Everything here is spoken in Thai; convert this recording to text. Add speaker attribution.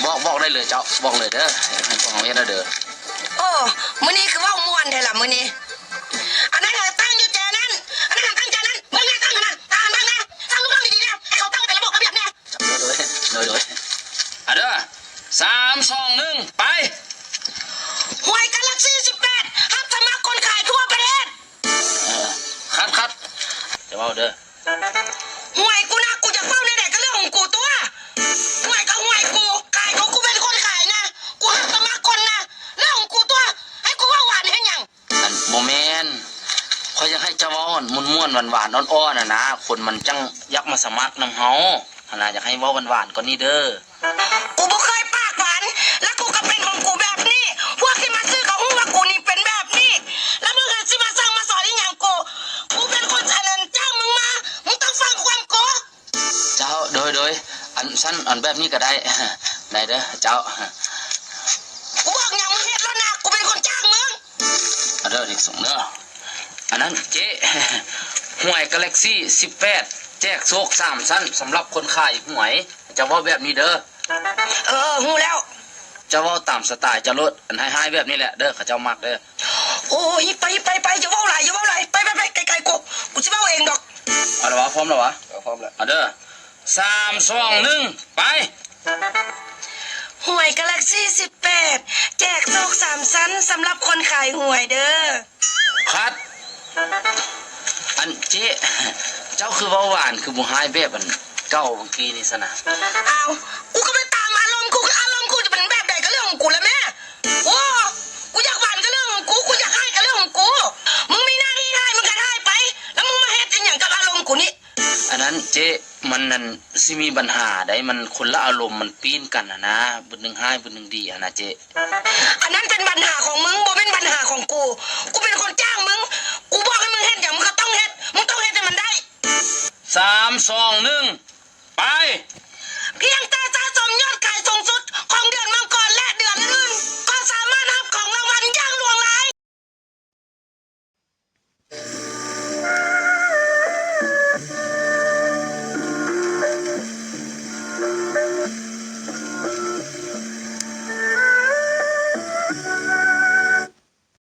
Speaker 1: บอกได้เลยเจ้าบอกเลยเด้อให้พวกเราเฮ็ดเด้อ
Speaker 2: โอ้มื้อนี้คือว่าม่วนแท้ล่ะมื้อนี้อันนั้นตั้งอยู่แจนั้นอันนั้นตั้งแจนั้นมึงตั้งนั่นตั้งนะตั้งลูกน้องดีๆนะให้เขาตั้งแต่ระบบระเบียบเนี่ย
Speaker 1: โดยเด้อ3 2 1ไป
Speaker 2: หวยกาแล็กซี่18รับสมัครคนขายทั่วประเทศ
Speaker 1: คัดจะเว้าเด้อ
Speaker 2: หวยกูนะกูจะเฝ้าในไหนก็เรื่องของกูตัวหวยก็หวยกูขายของกูเป็นคนขายนะกูรับสมัครคนนะเรื่องของกูตัวให้กูว่าหวานเห็นยัง
Speaker 1: อันโมเมนต์ขอยอยากให้เจ้าเว้าม่วนๆหวานๆอ่อนๆน่ะนะคนมันจังอยากมาสมัครนำเฮาหั่นน่ะอยากให้เว้าหวานๆกว่านี้เด้อ
Speaker 2: กูบ่เคยปากหวานแล้วกูก็เป็นของกูแบบนี้พวกที่มาซื้อเขาฮู้ว่ากูนี่เป็นแบบนี้แล้วมึงสิมาสั่งมาสอนอีหยังกูเป็นคนอันนั้นจ้างมึงมามึงต้องฟังความกู
Speaker 1: เจ้าโดยอันสั้นอันแบบนี้ก็ได้ได้เด้อเจ้า
Speaker 2: กูบอกอย่างมึงเฮ็ดแล้วนะกูเป็นคนจ้างมึง
Speaker 1: เด้อเด็กส่งเด้ออันนั้นเจ๊หวยกาแล็กซี่18แจกโชค3ชั้นสำหรับคนขายหวยจะเว้าแบบนี้เด้อ
Speaker 2: ฮู้แล้ว
Speaker 1: จะเว้าตามสไตล์จะลดอันให้แบบนี้แหละเด้อเขาเจ้ามักเด้อ
Speaker 2: โอ้ยไปอย่าเว้าหลายไปไกลๆกูสิเว้าเองดอก
Speaker 1: เอาละวะพร้อมแล้ววะพร้อมแล้วเอาเด้อ3 2 1ไป
Speaker 2: หวยกาแล็กซี่18แจกโชค3ชั้นสำหรับคนขายหวยเด้อ
Speaker 1: คัดอันเจ๊เจ้าคือเว้าหวานคือบ่หายแบบอันเก้าเมื่อกี้นี่ซะนะ
Speaker 2: อ้าวกูก็ไปตามอารมณ์กูจะเป็นแบบใดก็เรื่องของกูแล้วแม่โอ้กูอยากหวานก็เรื่องของกูอยากให้ก็เรื่องของกูมึงมีหน้าที่ให้มึงก็ให้ไปแล้วมึงมาเฮ็ดอีหยังกับอารมณ์กูนี่
Speaker 1: อันนั้นเจ๊มันนั่นสิมีปัญหาได้มันคนละอารมณ์มันปีนกันนะบุญหนึ่งให้บุญหนึ่งดีนะเจ๊
Speaker 2: อันนั้นเป็นปัญหาของมึงบ่เป็นปัญหาของกูเป็นคนจ้างมึงกูบอกให้มึงเฮ็ดอย่างมึงก็ต้องเฮ็ดมึงต้องเฮ็ดให้มันได้
Speaker 1: 3 2 1ไป